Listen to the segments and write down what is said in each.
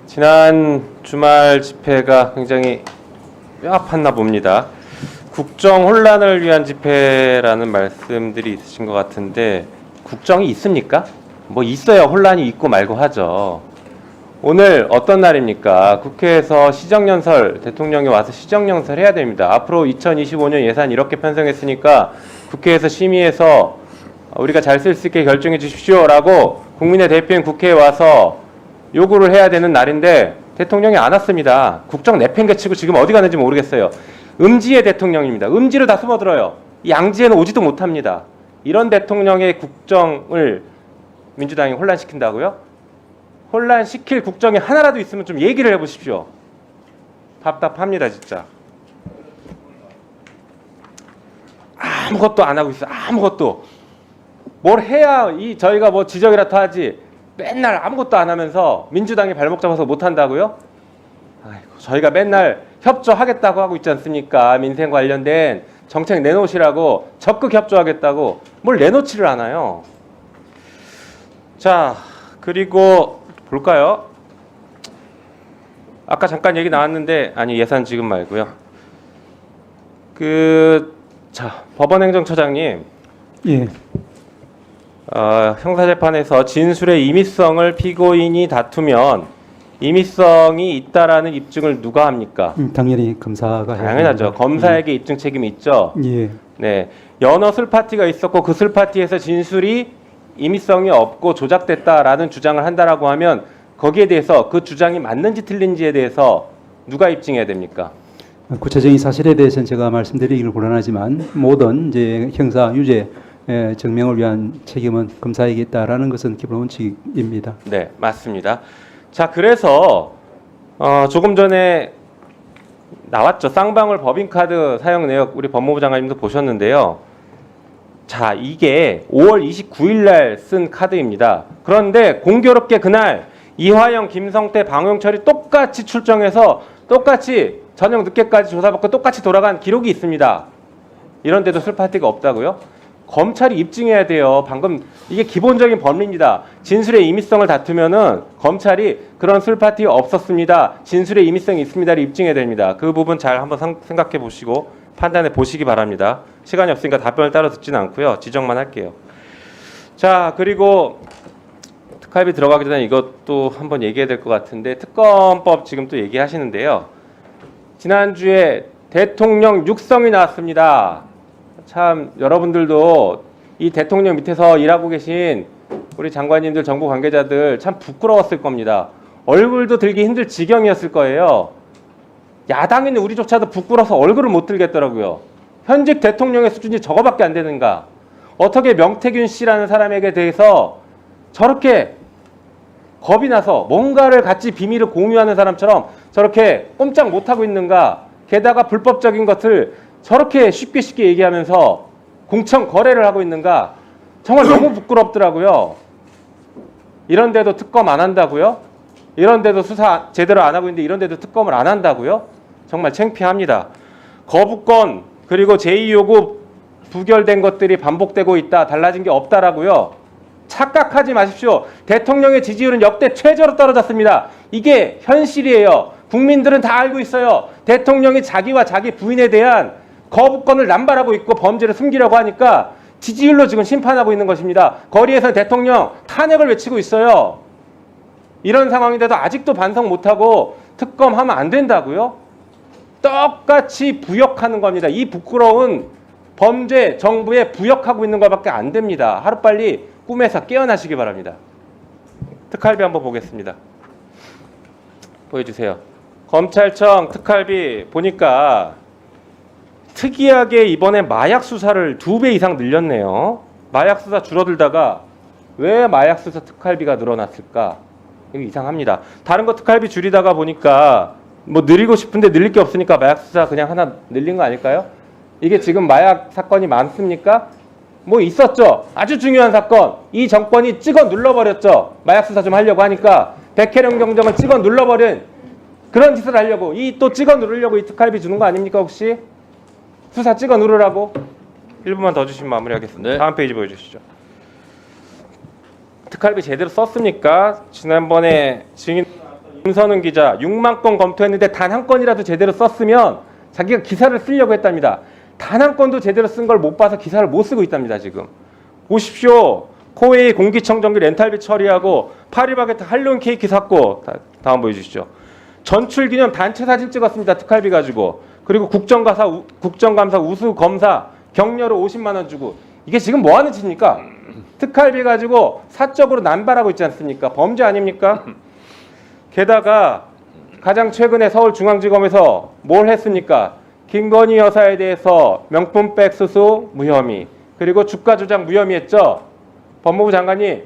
지난 주말 집회가 굉장히 뼈아팠나 봅니다. 국정 혼란을 위한 집회라는 말씀들이 있으신 것 같은데 국정이 있습니까? 뭐 있어야 혼란이 있고 말고 하죠. 오늘 어떤 날입니까? 국회에서 시정연설, 대통령이 와서 시정연설 해야 됩니다. 앞으로 2025년 예산 이렇게 편성했으니까 국회에서 심의해서 우리가 잘 쓸 수 있게 결정해 주십시오라고 국민의 대표인 국회에 와서 요구를 해야 되는 날인데 대통령이 안 왔습니다. 국정 내팽개치고 지금 어디 가는지 모르겠어요. 음지의 대통령입니다. 음지로 다 숨어들어요. 양지에는 오지도 못합니다. 이런 대통령의 국정을 민주당이 혼란시킨다고요? 혼란시킬 국정이 하나라도 있으면 좀 얘기를 해보십시오. 답답합니다 진짜. 아무것도 안 하고 있어요. 아무것도. 뭘 해야 저희가 뭐 지적이라도 하지 맨날 아무것도 안 하면서 민주당이 발목 잡아서 못 한다고요? 아이고, 저희가 맨날 협조하겠다고 하고 있지 않습니까? 민생 관련된 정책 내놓으시라고 적극 협조하겠다고 뭘 내놓지를 않아요. 자, 그리고 볼까요? 아까 잠깐 얘기 나왔는데 아니 예산 지금 말고요. 법원행정처장님. 예. 형사재판에서 진술의 임의성을 피고인이 다투면 임의성이 있다라는 입증을 누가 합니까? 당연히 검사가 해야 당연하죠. 됩니다. 검사에게 입증 책임이 있죠. 예. 네, 연어 술 파티가 있었고 그 술 파티에서 진술이 임의성이 없고 조작됐다라는 주장을 한다라고 하면 거기에 대해서 그 주장이 맞는지 틀린지에 대해서 누가 입증해야 됩니까? 구체적인 사실에 대해서는 제가 말씀드리기는 곤란하지만 모든 이제 형사 유죄 증명을 위한 책임은 검사에게 있다라는 것은 기본 원칙입니다. 네, 맞습니다. 자, 그래서 조금 전에 나왔죠. 쌍방울 법인카드 사용 내역 우리 법무부 장관님도 보셨는데요. 자, 이게 5월 29일 날 쓴 카드입니다. 그런데 공교롭게 그날 이화영, 김성태, 방용철이 똑같이 출정해서 똑같이 저녁 늦게까지 조사받고 똑같이 돌아간 기록이 있습니다. 이런데도 술파티가 없다고요? 검찰이 입증해야 돼요. 방금 이게 기본적인 법리입니다. 진술의 임의성을 다투면은 검찰이 그런 술파티 없었습니다. 진술의 임의성이 있습니다를 입증해야 됩니다. 그 부분 잘 한번 생각해 보시고 판단해 보시기 바랍니다. 시간이 없으니까 답변을 따로 듣지는 않고요. 지적만 할게요. 자, 그리고 특활비 들어가기 전에 이것도 한번 얘기해야 될 것 같은데 특검법 지금 또 얘기하시는데요. 지난주에 대통령 육성이 나왔습니다. 참 여러분들도 이 대통령 밑에서 일하고 계신 우리 장관님들, 정부 관계자들 참 부끄러웠을 겁니다. 얼굴도 들기 힘들 지경이었을 거예요. 야당에 있는 우리조차도 부끄러워서 얼굴을 못 들겠더라고요. 현직 대통령의 수준이 저거밖에 안 되는가? 어떻게 명태균 씨라는 사람에게 대해서 저렇게 겁이 나서 뭔가를 같이 비밀을 공유하는 사람처럼 저렇게 꼼짝 못하고 있는가? 게다가 불법적인 것을 저렇게 쉽게 얘기하면서 공천 거래를 하고 있는가? 정말 너무 부끄럽더라고요. 이런데도 특검 안 한다고요? 이런데도 수사 제대로 안 하고 있는데 이런데도 특검을 안 한다고요? 정말 창피합니다. 거부권 그리고 제2요구 부결된 것들이 반복되고 있다. 달라진 게 없다라고요. 착각하지 마십시오. 대통령의 지지율은 역대 최저로 떨어졌습니다. 이게 현실이에요. 국민들은 다 알고 있어요. 대통령이 자기와 자기 부인에 대한 거부권을 남발하고 있고 범죄를 숨기려고 하니까 지지율로 지금 심판하고 있는 것입니다. 거리에서 대통령 탄핵을 외치고 있어요. 이런 상황인데도 아직도 반성 못하고 특검하면 안 된다고요? 똑같이 부역하는 겁니다. 이 부끄러운 범죄 정부에 부역하고 있는 것밖에 안 됩니다. 하루빨리 꿈에서 깨어나시기 바랍니다. 특활비 한번 보겠습니다. 보여주세요. 검찰청 특활비 보니까 특이하게 이번에 마약 수사를 2배 이상 늘렸네요. 마약 수사 줄어들다가 왜 마약 수사 특활비가 늘어났을까? 이거 이상합니다. 다른 거 특활비 줄이다가 보니까 뭐 늘리고 싶은데 늘릴 게 없으니까 마약 수사 그냥 하나 늘린 거 아닐까요? 이게 지금 마약 사건이 많습니까? 뭐 있었죠. 아주 중요한 사건. 이 정권이 찍어 눌러버렸죠. 마약 수사 좀 하려고 하니까 백혜령 경정을 찍어 눌러버린 그런 짓을 하려고 또 찍어 누르려고 이 특활비 주는 거 아닙니까 혹시? 수사 찍어 누르라고? 1분만 더 주시면 마무리하겠습니다. 네. 다음 페이지 보여주시죠. 특활비 제대로 썼습니까? 지난번에 증인 김선웅 기자 6만 건 검토했는데 단 한 건이라도 제대로 썼으면 자기가 기사를 쓰려고 했답니다. 단 한 건도 제대로 쓴 걸 못 봐서 기사를 못 쓰고 있답니다. 지금 보십시오. 코웨이 공기청정기 렌탈비 처리하고 파리바게트 할로윈 케이크 샀고 다음 보여주시죠. 전출기념 단체 사진 찍었습니다. 특활비 가지고. 그리고 국정감사 우수 검사 격려로 50만 원 주고. 이게 지금 뭐 하는 짓입니까? 특활비 가지고 사적으로 남발하고 있지 않습니까? 범죄 아닙니까? 게다가 가장 최근에 서울중앙지검에서 뭘 했습니까? 김건희 여사에 대해서 명품백 수수 무혐의, 그리고 주가 조작 무혐의 했죠? 법무부 장관님,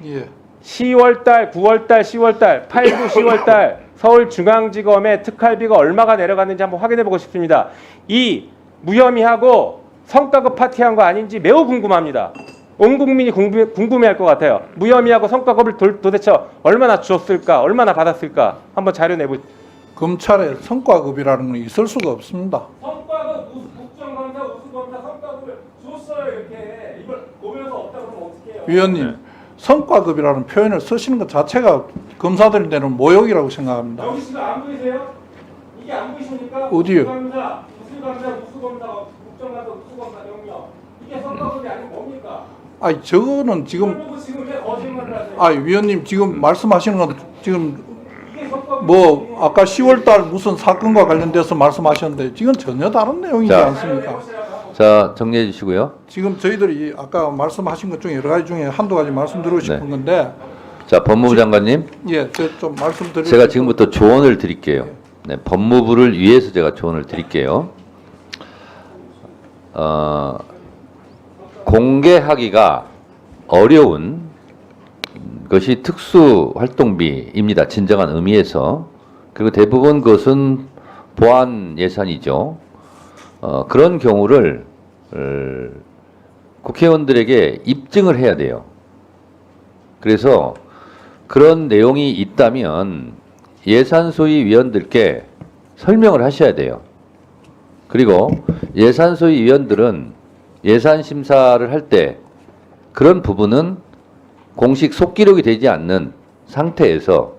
예. 10월달, 9월달, 10월달, 8, 9, 10월달 서울중앙지검의 특활비가 얼마가 내려갔는지 한번 확인해보고 싶습니다. 이 무혐의하고 성과급 파티한 거 아닌지 매우 궁금합니다. 온 국민이 궁금해할 것 같아요. 무혐의하고 성과급을 도대체 얼마나 주었을까, 얼마나 받았을까 한번 자료 내보시죠. 검찰에 성과급이라는 건 있을 수가 없습니다. 성과급, 국정감사, 우수검사 성과급을 줬어요 이렇게. 이걸 보면서 없다 그러면 어떡해요? 위원님, 성과급이라는 표현을 쓰시는 것 자체가 검사들한테는 모욕이라고 생각합니다. 여기 지금 안 보이세요? 이게 안 보이십니까? 어디요? 우수검사, 우수검사, 국정감사, 우수검사 명령. 이게 성과급이 아니면 뭡니까? 아니 저거는 지금 그걸 보고 지금 왜 거짓말을 하세요? 아니 위원님 지금 말씀하시는 건 지금 이게 성과급. 뭐 아까 10월달 무슨 사건과 관련돼서 말씀하셨는데 지금 전혀 다른 내용이지 자. 않습니까? 자, 정리해 주시고요. 지금 저희들이 아까 말씀하신 것 중에 여러 가지 중에 한두 가지 말씀드리고 싶은 네. 건데 자, 법무부 장관님, 예, 제가 좀 말씀드리고 제가 지금부터 조언을 드릴게요. 네, 법무부를 위해서 제가 조언을 드릴게요. 공개하기가 어려운 것이 특수활동비입니다. 진정한 의미에서. 그리고 대부분 그것은 보안 예산이죠. 그런 경우를 국회의원들에게 입증을 해야 돼요. 그래서 그런 내용이 있다면 예산소위 위원들께 설명을 하셔야 돼요. 그리고 예산소위 위원들은 예산 심사를 할 때 그런 부분은 공식 속기록이 되지 않는 상태에서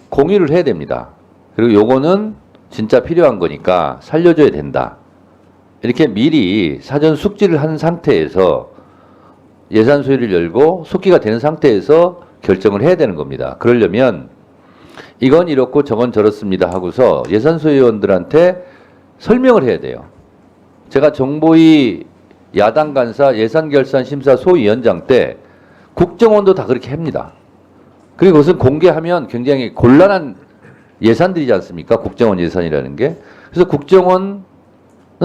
공유를 해야 됩니다. 그리고 요거는 진짜 필요한 거니까 살려줘야 된다. 이렇게 미리 사전 숙지를 한 상태에서 예산 소위를 열고 속기가 되는 상태에서 결정을 해야 되는 겁니다. 그러려면 이건 이렇고 저건 저렇습니다 하고서 예산 소위원들한테 설명을 해야 돼요. 제가 정보위 야당 간사 예산결산심사 소위원장 때 국정원도 다 그렇게 합니다. 그리고 그것은 공개하면 굉장히 곤란한 예산들이지 않습니까? 국정원 예산이라는 게. 그래서 국정원은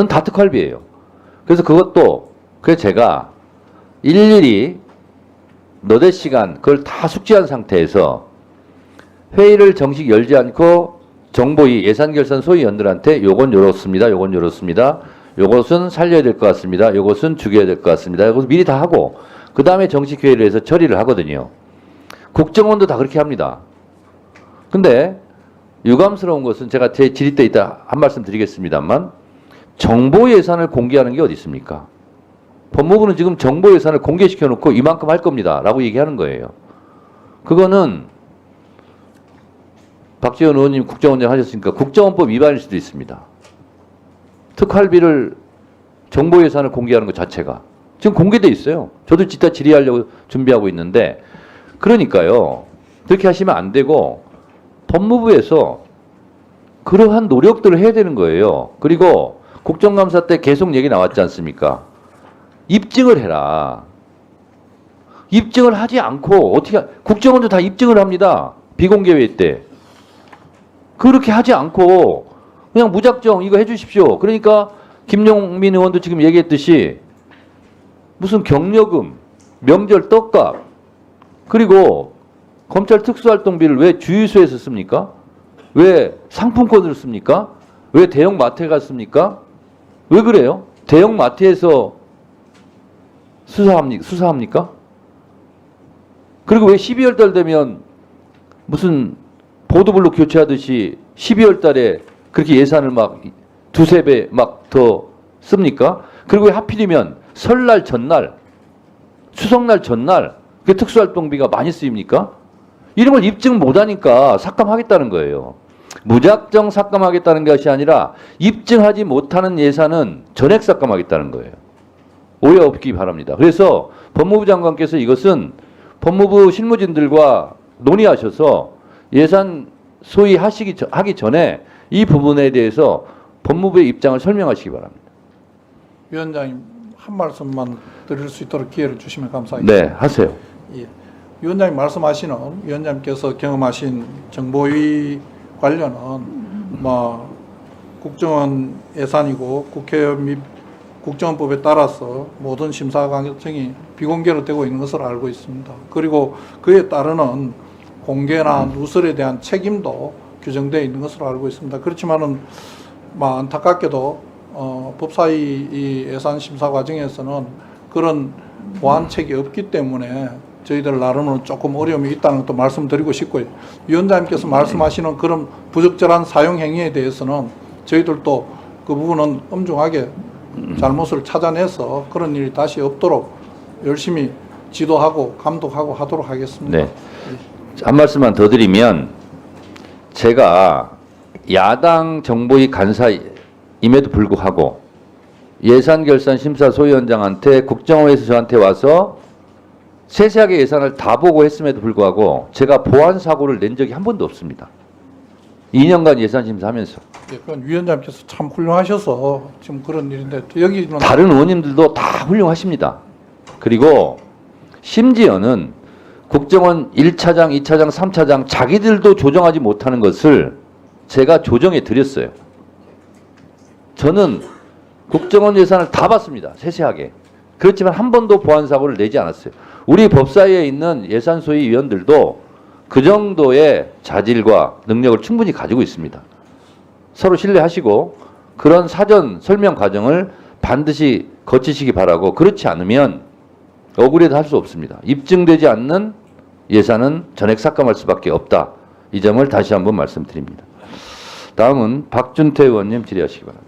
다 특활비예요. 그래서 그것도 그래서 제가 일일이 너댓 시간 그걸 다 숙지한 상태에서 회의를 정식 열지 않고 정보위 예산결산 소위원들한테 요건 요렇습니다. 요건 요렇습니다. 요것은 살려야 될 것 같습니다. 요것은 죽여야 될 것 같습니다. 이것을 미리 다 하고 그 다음에 정식 회의를 해서 처리를 하거든요. 국정원도 다 그렇게 합니다. 근데 유감스러운 것은 제가 제 질의 때 이따 한 말씀 드리겠습니다만 정보 예산을 공개하는 게 어디 있습니까? 법무부는 지금 정보 예산을 공개시켜 놓고 이만큼 할 겁니다. 라고 얘기하는 거예요. 그거는 박지원 의원님 국정원장 하셨으니까 국정원법 위반일 수도 있습니다. 특활비를 정보 예산을 공개하는 것 자체가 지금 공개돼 있어요. 저도 이따 질의하려고 준비하고 있는데 그러니까요. 그렇게 하시면 안 되고 법무부에서 그러한 노력들을 해야 되는 거예요. 그리고 국정감사 때 계속 얘기 나왔지 않습니까? 입증을 해라. 입증을 하지 않고 어떻게 국정원도 다 입증을 합니다. 비공개회의 때. 그렇게 하지 않고 그냥 무작정 이거 해주십시오. 그러니까 김용민 의원도 지금 얘기했듯이 무슨 격려금, 명절 떡값, 그리고 검찰 특수활동비를 왜 주유소에서 씁니까? 왜 상품권으로 씁니까? 왜 대형 마트에 갔습니까? 왜 그래요? 대형 마트에서 수사합니까? 그리고 왜 12월 달 되면 무슨 보도블록 교체하듯이 12월 달에 그렇게 예산을 막 두세 배 막 더 씁니까? 그리고 왜 하필이면 설날 전날, 추석날 전날 그 특수활동비가 많이 쓰입니까? 이런 걸 입증 못하니까 삭감하겠다는 거예요. 무작정 삭감하겠다는 것이 아니라 입증하지 못하는 예산은 전액 삭감하겠다는 거예요. 오해 없기 바랍니다. 그래서 법무부 장관께서 이것은 법무부 실무진들과 논의하셔서 예산 소위 하기 전에 이 부분에 대해서 법무부의 입장을 설명하시기 바랍니다. 위원장님 한 말씀만 드릴 수 있도록 기회를 주시면 감사하겠습니다. 네, 하세요. 예. 위원장님 말씀하시는 위원장님께서 경험하신 정보위 관련은 뭐 국정원 예산이고 국회의원 및 국정원법에 따라서 모든 심사 과정이 비공개로 되고 있는 것으로 알고 있습니다. 그리고 그에 따르는 공개나 누설에 대한 책임도 규정되어 있는 것으로 알고 있습니다. 그렇지만은 뭐 안타깝게도 법사위 이 예산 심사 과정에서는 그런 보완책이 없기 때문에 저희들 나름으로 조금 어려움이 있다는 것도 말씀드리고 싶고요. 위원장님께서 말씀하시는 그런 부적절한 사용 행위에 대해서는 저희들도 그 부분은 엄중하게 잘못을 찾아내서 그런 일이 다시 없도록 열심히 지도하고 감독하고 하도록 하겠습니다. 네. 한 말씀만 더 드리면 제가 야당 정보위 간사임에도 불구하고 예산결산심사소위원장한테 국정원에서 저한테 와서 세세하게 예산을 다 보고 했음에도 불구하고 제가 보완 사고를 낸 적이 한 번도 없습니다. 2년간 예산심사하면서. 예, 그건 위원장님께서 참 훌륭하셔서 지금 그런 일인데 여기는 다른 의원님들도 다 훌륭하십니다. 그리고 심지어는 국정원 1차장, 2차장, 3차장 자기들도 조정하지 못하는 것을 제가 조정해 드렸어요. 저는 국정원 예산을 다 봤습니다. 세세하게. 그렇지만 한 번도 보완 사고를 내지 않았어요. 우리 법사위에 있는 예산소위 위원들도 그 정도의 자질과 능력을 충분히 가지고 있습니다. 서로 신뢰하시고 그런 사전 설명 과정을 반드시 거치시기 바라고, 그렇지 않으면 억울해도 할 수 없습니다. 입증되지 않는 예산은 전액 삭감할 수밖에 없다. 이 점을 다시 한번 말씀드립니다. 다음은 박준태 의원님 질의하시기 바랍니다.